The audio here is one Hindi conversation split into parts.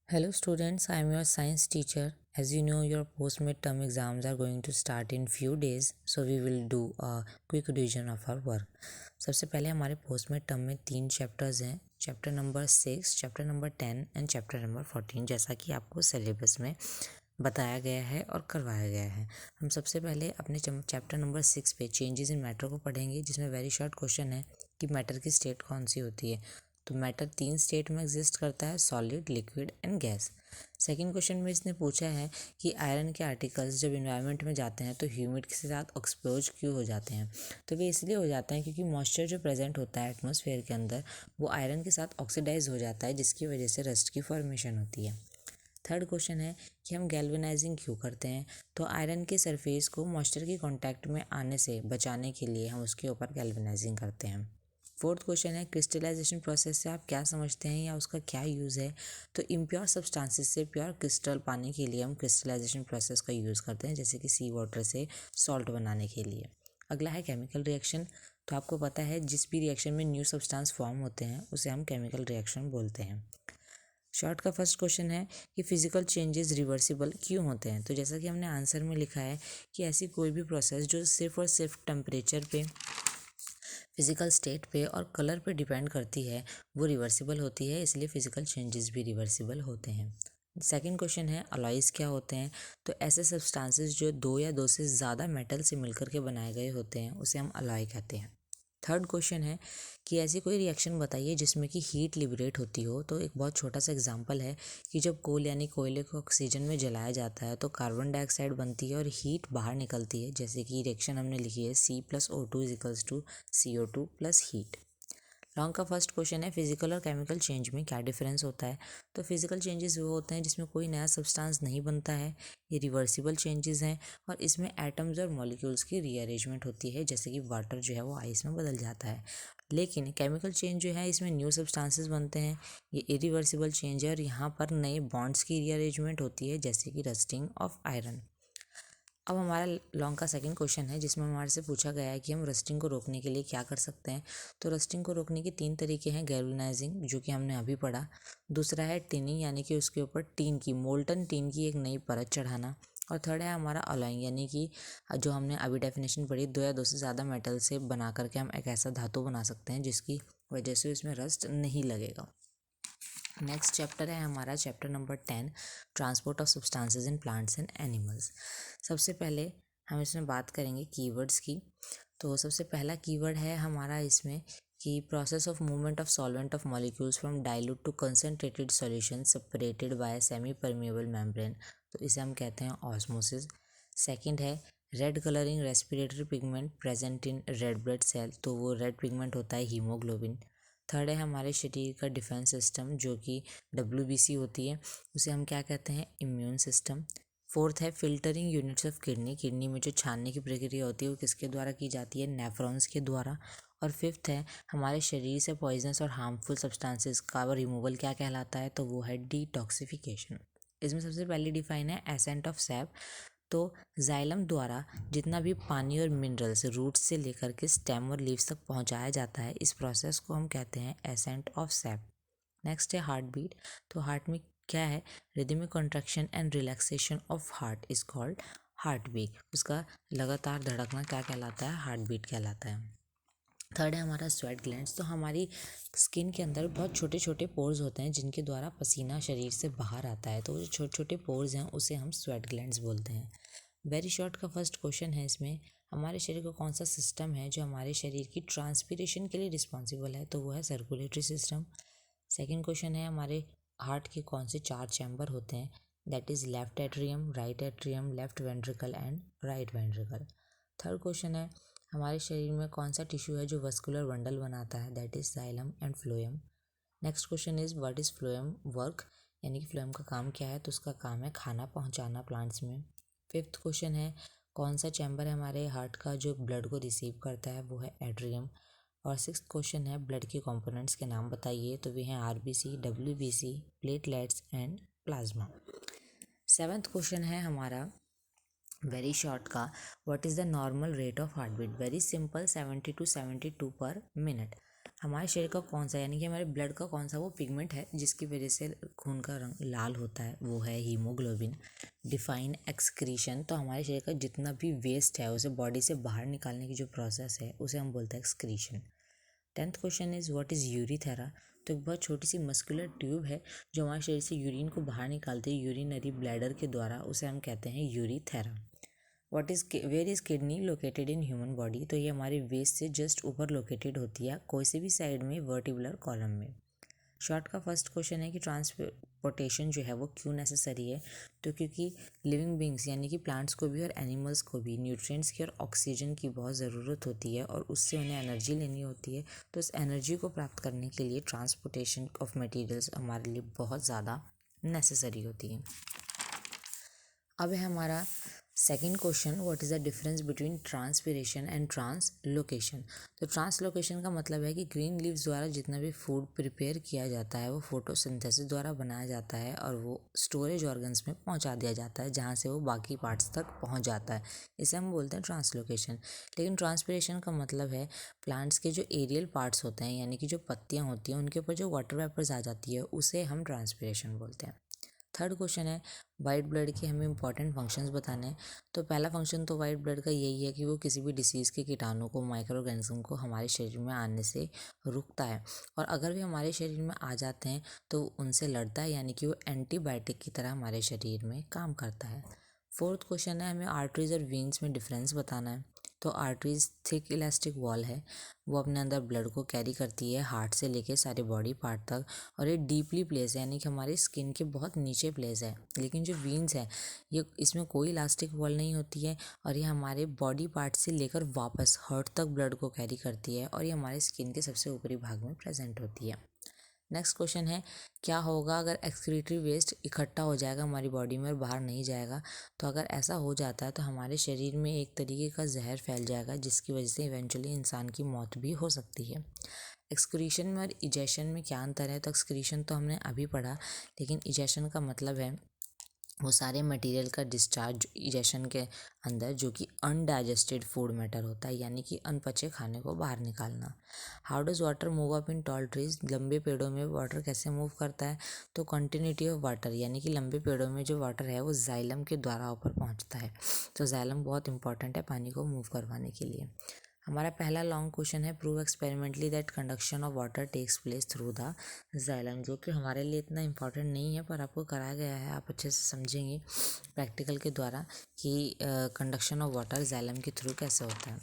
Hello students, I am your science teacher. As you know, your post midterm exams are going to start in few days, so we will do a quick revision of our work. सबसे पहले हमारे पोस्ट midterm में 3 चैप्टर्स हैं, chapter number 6, chapter number 10 and chapter number 14, जैसा कि आपको सिलेबस में बताया गया है और करवाया गया है। हम सबसे पहले अपने चैप्टर नंबर 6 पे चेंजेस इन मैटर को पढ़ेंगे, जिसमें वेरी शॉर्ट क्वेश्चन है कि मैटर की स्टेट कौन सी होती है। तो मैटर 3 स्टेट में एग्जिस्ट करता है, solid, liquid and gas. Second question में इसने पूछा है कि आयरन के आर्टिकल्स जब इन्वायरमेंट में जाते हैं तो ह्यूमिड के साथ एक्सपोज क्यों हो जाते हैं। तो वे इसलिए हो जाते हैं क्योंकि मॉइस्चर जो प्रेजेंट होता है एटमॉस्फेयर के अंदर वो आयरन के साथ ऑक्सीडाइज हो जाता है, जिसकी वजह से रस्ट की फॉर्मेशन होती है। थर्ड क्वेश्चन है कि हम गैल्वेनाइजिंग क्यों करते हैं। तो आयरन के सरफेस को मॉइस्चर के कांटेक्ट में आने से बचाने के लिए हम उसके ऊपर गैल्वेनाइजिंग करते हैं। फोर्थ क्वेश्चन है क्रिस्टलाइजेशन प्रोसेस से आप क्या समझते हैं या उसका क्या यूज़ है। तो इम्प्योर सब्सटेंसेस से प्योर क्रिस्टल पाने के लिए हम क्रिस्टलाइजेशन प्रोसेस का यूज़ करते हैं, जैसे कि सी वाटर से सॉल्ट बनाने के लिए। अगला है केमिकल रिएक्शन। तो आपको पता है जिस भी रिएक्शन में न्यू सब्सटेंस फॉर्म होते हैं उसे हम केमिकल रिएक्शन बोलते हैं। शॉर्ट का फर्स्ट क्वेश्चन है कि फिजिकल चेंजेस रिवर्सिबल क्यों होते हैं। तो जैसा कि हमने आंसर में लिखा है कि ऐसी कोई भी प्रोसेस जो सिर्फ और सिर्फ टेम्परेचर पे, फिजिकल स्टेट पे और कलर पे डिपेंड करती है वो रिवर्सिबल होती है, इसलिए फिजिकल चेंजेस भी रिवर्सिबल होते हैं। सेकंड क्वेश्चन है अलॉयज़ क्या होते हैं। तो ऐसे सब्सटेंसेस जो दो या दो से ज़्यादा मेटल से मिलकर के बनाए गए होते हैं उसे हम अलॉय कहते हैं। थर्ड क्वेश्चन है कि ऐसी कोई रिएक्शन बताइए जिसमें कि हीट लिबरेट होती हो। तो एक बहुत छोटा सा एग्जांपल है कि जब कोल यानी कोयले को ऑक्सीजन में जलाया जाता है तो कार्बन डाइऑक्साइड बनती है और हीट बाहर निकलती है, जैसे कि रिएक्शन हमने लिखी है C+O2 is equals to CO2 plus heat. Long का फर्स्ट क्वेश्चन है फिजिकल और केमिकल चेंज में क्या डिफरेंस होता है। तो फिजिकल चेंजेस वो होते हैं जिसमें कोई नया सब्सटेंस नहीं बनता है, ये रिवर्सिबल चेंजेस हैं और इसमें एटम्स और मॉलिक्यूल्स की रीअरेंजमेंट होती है, जैसे कि वाटर जो है वो आइस में बदल जाता है। लेकिन केमिकल चेंज जो है इसमें न्यू सब्सटेंसेस बनते हैं, ये इरिवर्सिबल चेंज है और यहाँ पर नए बॉन्ड्स की रीअरेंजमेंट होती है, जैसे कि रस्टिंग ऑफ आयरन। अब हमारा लॉन्ग का सेकंड क्वेश्चन है जिसमें हमारे से पूछा गया है कि हम रस्टिंग को रोकने के लिए क्या कर सकते हैं। तो रस्टिंग को रोकने के 3 तरीके हैं, गैल्वेनाइजिंग जो कि हमने अभी पढ़ा, दूसरा है टिनिंग यानी कि उसके ऊपर टीन की, मोल्टन टीन की एक नई परत चढ़ाना, और थर्ड है हमारा अलॉइंग यानी कि जो हमने अभी डेफिनेशन पढ़ी, दो या दो से ज़्यादा मेटल से बना करके हम एक ऐसा धातु बना सकते हैं जिसकी वजह से उसमें रस्ट नहीं लगेगा। नेक्स्ट चैप्टर है हमारा chapter number 10, transport of substances in plants and animals. सबसे पहले हम इसमें बात करेंगे कीवर्ड्स की। तो सबसे पहला कीवर्ड है हमारा इसमें कि process of movement of solvent of molecules from dilute to concentrated solution separated by semi permeable membrane. तो इसे हम कहते हैं ऑस्मोसिस। सेकंड है red colouring respiratory pigment present in red blood cell. तो वो रेड पिगमेंट होता है हीमोग्लोबिन। थर्ड है हमारे शरीर का डिफेंस सिस्टम जो कि WBC होती है, उसे हम क्या कहते हैं, इम्यून सिस्टम। फोर्थ है filtering units of kidney, kidney में जो छानने की प्रक्रिया होती है वो किसके द्वारा की जाती है, नेफ्रॉन्स के द्वारा। और फिफ्थ है हमारे शरीर से पॉइजनस और हार्मफुल सब्सटेंसेस का रिमूवल क्या कहलाता है, तो वो है डिटॉक्सिफिकेशन। इसमें सबसे पहले डिफाइन है एसेंट ऑफ सैप। तो जाइलम द्वारा जितना भी पानी और मिनरल्स रूट्स से लेकर के स्टेम और लीव्स तक पहुंचाया जाता है, इस प्रोसेस को हम कहते हैं एसेंट ऑफ सैप। नेक्स्ट है हार्ट बीट। तो हार्ट में क्या है, rhythmic contraction and relaxation of heart is called heart beat. उसका लगातार धड़कना क्या कहलाता है, हार्ट बीट कहलाता है। थर्ड है हमारा स्वेट ग्लैंड्स। तो हमारी स्किन के अंदर बहुत छोटे छोटे पोर्स होते हैं जिनके द्वारा पसीना शरीर से बाहर आता है, तो वो जो छोटे छोटे पोर्स हैं उसे हम स्वेट ग्लैंड्स बोलते हैं। वेरी शॉर्ट का फर्स्ट क्वेश्चन है इसमें, हमारे शरीर का कौन सा सिस्टम है जो हमारे शरीर की ट्रांसपीरेशन के लिए रिस्पॉन्सिबल है, तो वो है सर्कुलेटरी सिस्टम। सेकेंड क्वेश्चन है हमारे हार्ट के कौन से 4 चैम्बर होते हैं, that is left atrium, right atrium, left ventricle and right ventricle. Third question है हमारे शरीर में कौन सा टिश्यू है जो वस्कुलर बंडल बनाता है, that is xylem and phloem. Next question is what is phloem work, यानी कि फ्लोएम का काम क्या है, तो उसका काम है खाना पहुंचाना प्लांट्स में। फिफ्थ क्वेश्चन है कौन सा चैम्बर है हमारे हार्ट का जो ब्लड को रिसीव करता है, वो है एट्रियम। और सिक्स्थ क्वेश्चन है ब्लड के कंपोनेंट्स के नाम बताइए, तो वे हैं RBC, WBC, platelets and plasma. Seventh question है हमारा वेरी शॉर्ट का, what is the normal rate of heart beat, very simple 70 to 72 पर मिनट। हमारे शरीर का कौन सा यानी कि हमारे ब्लड का कौन सा वो पिगमेंट है जिसकी वजह से खून का रंग लाल होता है, वो है हीमोग्लोबिन। डिफाइन एक्सक्रीशन, तो हमारे शरीर का जितना भी वेस्ट है उसे बॉडी से बाहर निकालने की जो प्रोसेस है उसे हम बोलते हैं excretion. 10th question is what is urethra. तो एक बहुत छोटी सी मस्कुलर ट्यूब है जो हमारे शरीर से यूरिन को बाहर निकालती है यूरिनरी ब्लैडर के द्वारा, उसे हम कहते हैं urethra. What is where is kidney located in human body, तो ये हमारे वेस्ट से जस्ट ऊपर लोकेटेड होती है कोई से भी साइड में वर्टिबुलर कॉलम में। शॉर्ट का फर्स्ट क्वेश्चन है कि ट्रांसपोर्टेशन जो है वो क्यों नेसेसरी है, तो क्योंकि लिविंग बींग्स यानी कि प्लांट्स को भी और एनिमल्स को भी न्यूट्रिएंट्स की और ऑक्सीजन की बहुत ज़रूरत होती है और उससे उन्हें एनर्जी लेनी होती है। तो इस एनर्जी को प्राप्त करने के लिए ट्रांसपोर्टेशन ऑफ मटेरियल्स हमारे लिए बहुत ज़्यादा नेसेसरी होती है। अब है हमारा second question, what is the difference between transpiration and translocation. तो ट्रांसलोकेशन का मतलब है कि ग्रीन लीव्स द्वारा जितना भी फूड प्रिपेयर किया जाता है वो फोटोसिंथेसिस द्वारा बनाया जाता है और वो स्टोरेज ऑर्गन्स में पहुंचा दिया जाता है जहां से वो बाकी पार्ट्स तक पहुंच जाता है, इसे हम बोलते हैं ट्रांसलोकेशन। लेकिन ट्रांसपिरेशन का मतलब है प्लांट्स के जो एरियल पार्ट्स होते हैं यानी कि जो पत्तियाँ होती हैं उनके ऊपर जो वाटर वेपर्स आ जाती है उसे हम ट्रांसपिरेशन बोलते हैं। थर्ड क्वेश्चन है वाइट ब्लड के हमें इंपॉर्टेंट फंक्शंस बताने हैं। तो पहला फंक्शन तो वाइट ब्लड का यही है कि वो किसी भी डिसीज़ के कीटाणु को, माइक्रो ऑर्गेनिज्म को हमारे शरीर में आने से रुकता है और अगर भी हमारे शरीर में आ जाते हैं तो उनसे लड़ता है यानी कि वो एंटीबायोटिक की तरह हमारे शरीर में काम करता है। फोर्थ क्वेश्चन है हमें आर्टरीज और वेन्स में डिफरेंस बताना है। तो आर्टरीज थिक इलास्टिक वॉल है, वो अपने अंदर ब्लड को कैरी करती है हार्ट से लेके सारे बॉडी पार्ट तक और ये डीपली प्लेस है यानी कि हमारी स्किन के बहुत नीचे प्लेस है। लेकिन जो वीन्स है ये इसमें कोई इलास्टिक वॉल नहीं होती है और ये हमारे बॉडी पार्ट से लेकर वापस हार्ट तक ब्लड को कैरी करती है और ये हमारे स्किन के सबसे ऊपरी भाग में प्रेजेंट होती है। नेक्स्ट क्वेश्चन है क्या होगा अगर एक्सक्रीटरी वेस्ट इकट्ठा हो जाएगा हमारी बॉडी में और बाहर नहीं जाएगा। तो अगर ऐसा हो जाता है तो हमारे शरीर में एक तरीके का जहर फैल जाएगा जिसकी वजह से इवेंचुअली इंसान की मौत भी हो सकती है। एक्सक्रीशन में और इजेशन में क्या अंतर है, तो एक्सक्रीशन तो हमने अभी पढ़ा, लेकिन इजेशन का मतलब है वो सारे मटेरियल का डिस्चार्ज इजेशन के अंदर जो कि अनडाइजेस्टेड फूड मैटर होता है यानी कि अनपचे खाने को बाहर निकालना। How does water move up in tall trees, लंबे पेड़ों में वाटर कैसे मूव करता है। तो कंटिन्यूटी ऑफ वाटर यानी कि लंबे पेड़ों में जो वाटर है वो जाइलम के द्वारा ऊपर पहुंचता है। तो जाइलम बहुत इंपॉर्टेंट है पानी को मूव करवाने के लिए। हमारा पहला लॉन्ग क्वेश्चन है prove experimentally that conduction of water takes place through the xylem, जो कि हमारे लिए इतना इंपॉर्टेंट नहीं है पर आपको कराया गया है, आप अच्छे से समझेंगे प्रैक्टिकल के द्वारा कि कंडक्शन ऑफ वाटर जाइलम के थ्रू कैसे होता है।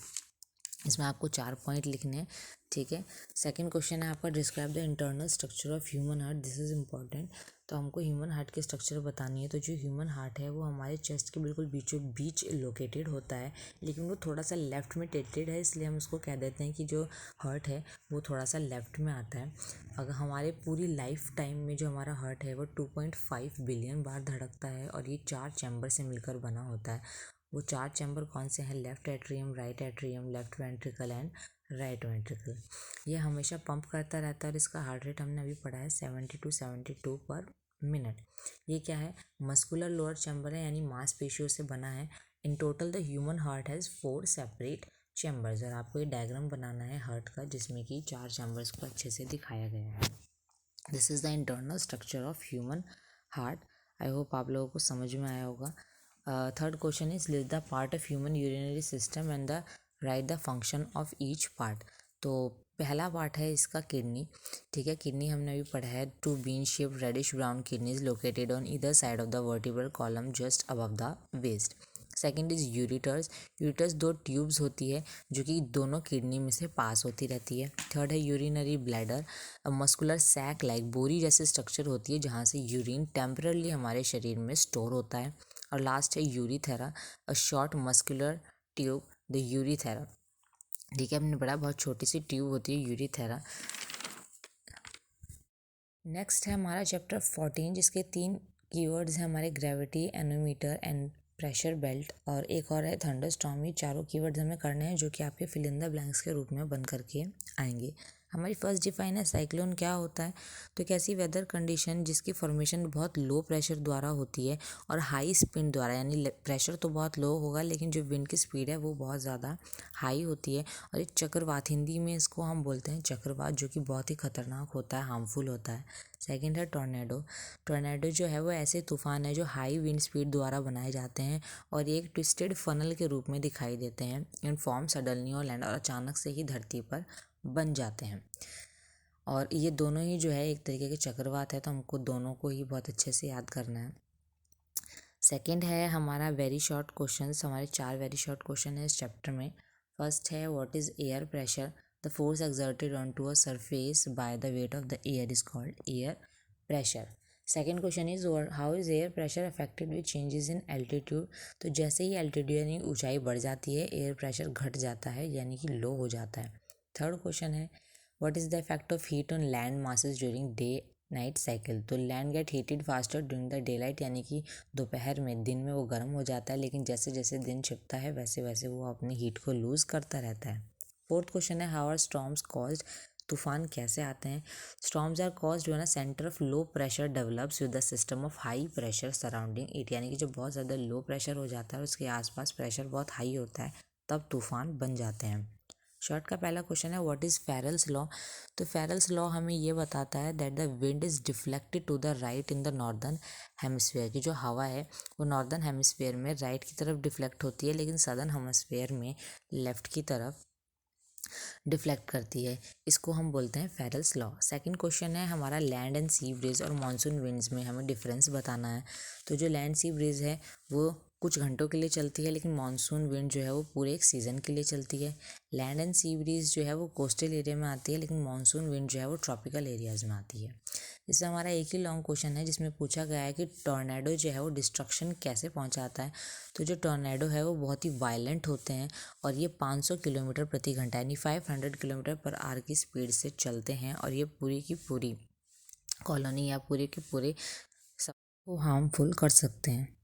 इसमें आपको 4 पॉइंट लिखने हैं, ठीक है। सेकंड क्वेश्चन है आपका describe the internal structure of human heart, this is important. तो हमको ह्यूमन हार्ट के स्ट्रक्चर बतानी है। तो जो ह्यूमन हार्ट है वो हमारे चेस्ट के बिल्कुल बीचों बीच लोकेटेड होता है, लेकिन वो थोड़ा सा लेफ्ट में टिल्टेड है, इसलिए हम उसको कह देते हैं कि जो हार्ट है वो थोड़ा सा लेफ्ट में आता है। अगर हमारे पूरी लाइफ टाइम में जो हमारा हार्ट है वो 2.5 बिलियन बार धड़कता है और ये 4 चैम्बर से मिलकर बना होता है। वो 4 चैम्बर कौन से हैं, left atrium, right atrium, left ventricle and right ventricle. ये हमेशा पंप करता रहता है और इसका हार्ट रेट हमने अभी पढ़ा है 70 to 72 पर मिनट। ये क्या है, मस्कुलर लोअर चैम्बर है यानी मांसपेशियों से बना है। In total the human heart has 4 separate chambers और आपको ये डायग्राम बनाना है हार्ट का जिसमें कि 4 चैम्बर्स को अच्छे से दिखाया गया है। This is the internal structure of human heart. I hope आप लोगों को समझ में आया होगा। Third question is list the part of human urinary system and the right the function of each part. तो पहला पार्ट है इसका किडनी, ठीक है। किडनी हमने अभी पढ़ा है, 2 bean shaped reddish brown kidneys located on either side of the vertebral column just above the waist. Second is ureters, ureters 2 tubes होती है जो कि दोनों किडनी में से पास होती रहती है। थर्ड है urinary bladder, muscular sac like बोरी जैसे स्ट्रक्चर होती है जहाँ से यूरिन टेम्परली हमारे शरीर में स्टोर होता है। और लास्ट है urethra, a short muscular tube the urethra, ठीक है। हमने पढ़ा बहुत छोटी सी ट्यूब होती है यूरीथेरा। नेक्स्ट है हमारा चैप्टर 14 जिसके 3 कीवर्ड्स हैं हमारे gravity, nanometre and pressure belt, और एक और है थंडरस्टॉर्म। ये चारों कीवर्ड्स हमें करने हैं जो कि आपके फिल इन द ब्लैंक्स के रूप में बन करके आएंगे। हमारी फर्स्ट डिफाइन है साइक्लोन क्या होता है। तो एक ऐसी वेदर कंडीशन जिसकी फॉर्मेशन बहुत लो प्रेशर द्वारा होती है और हाई स्पिन द्वारा, यानी प्रेशर तो बहुत लो होगा लेकिन जो विंड की स्पीड है वो बहुत ज़्यादा हाई होती है। और एक चक्रवात, हिंदी में इसको हम बोलते हैं चक्रवात, जो कि बहुत ही खतरनाक होता है, हार्मफुल होता है। सेकेंड है टॉर्नेडो। टॉर्नेडो जो है वो ऐसे तूफान है जो हाई विंड स्पीड द्वारा बनाए जाते हैं और ये एक ट्विस्टेड फनल के रूप में दिखाई देते हैं इन फॉर्म सडनली और लैंड, और अचानक से ही धरती पर बन जाते हैं। और ये दोनों ही जो है एक तरीके के चक्रवात है, तो हमको दोनों को ही बहुत अच्छे से याद करना है। सेकंड है हमारा वेरी शॉर्ट क्वेश्चंस, हमारे 4 वेरी शॉर्ट क्वेश्चन है इस चैप्टर में। फर्स्ट है what is air pressure, the force exerted on to a surface by the weight of the air is called air pressure. Second question is how is air pressure affected with changes in altitude, तो जैसे ही एल्टीट्यूड यानी ऊंचाई बढ़ जाती है एयर प्रेशर घट जाता है यानी कि लो हो जाता है। थर्ड क्वेश्चन है what is the effect of heat on land masses during day night cycle, तो land get heated faster during the day light, यानी कि दोपहर में, दिन में वो गर्म हो जाता है लेकिन जैसे जैसे दिन छिपता है वैसे वैसे वो अपनी हीट को लूज़ करता रहता है। फोर्थ क्वेश्चन है हाउ आर स्टॉर्म्स कॉज्ड, तूफान कैसे आते हैं। Storms are caused when a centre of low pressure develops with the system of high pressure surrounding it, यानी कि जब बहुत ज़्यादा लो प्रेशर हो जाता है उसके आसपास प्रेशर बहुत हाई होता है तब तूफान बन जाते हैं। शॉर्ट का पहला क्वेश्चन है व्हाट इज़ फेरल्स लॉ, तो फेरल्स लॉ हमें ये बताता है that the wind is deflected to the right in the northern hemisphere, की जो हवा है वो नॉर्दर्न हेमिस्फेयर में राइट की तरफ डिफ्लेक्ट होती है लेकिन सदर्न हेमिस्फेयर में लेफ्ट की तरफ डिफ्लेक्ट करती है। इसको हम बोलते हैं फेरल्स लॉ। सेकंड क्वेश्चन है हमारा लैंड एंड सी ब्रीज और मानसून विंड्स में हमें डिफरेंस बताना है। तो जो लैंड सी ब्रीज है वो कुछ घंटों के लिए चलती है लेकिन मानसून विंड जो है वो पूरे एक सीज़न के लिए चलती है। लैंड एंड सी ब्रीज जो है वो कोस्टल एरिया में आती है लेकिन मानसून विंड जो है वो ट्रॉपिकल एरियाज़ में आती है। इससे हमारा एक ही लॉन्ग क्वेश्चन है जिसमें पूछा गया है कि टॉर्नेडो जो है वो डिस्ट्रक्शन कैसे पहुंचाता है। तो जो टॉर्नेडो है वो बहुत ही वायलेंट होते हैं और ये 500 किलोमीटर प्रति घंटा यानी 500 किलोमीटर पर आवर की स्पीड से चलते हैं और ये पूरी की पूरी कॉलोनी या पूरे के पूरे सब को हार्मफुल कर सकते हैं।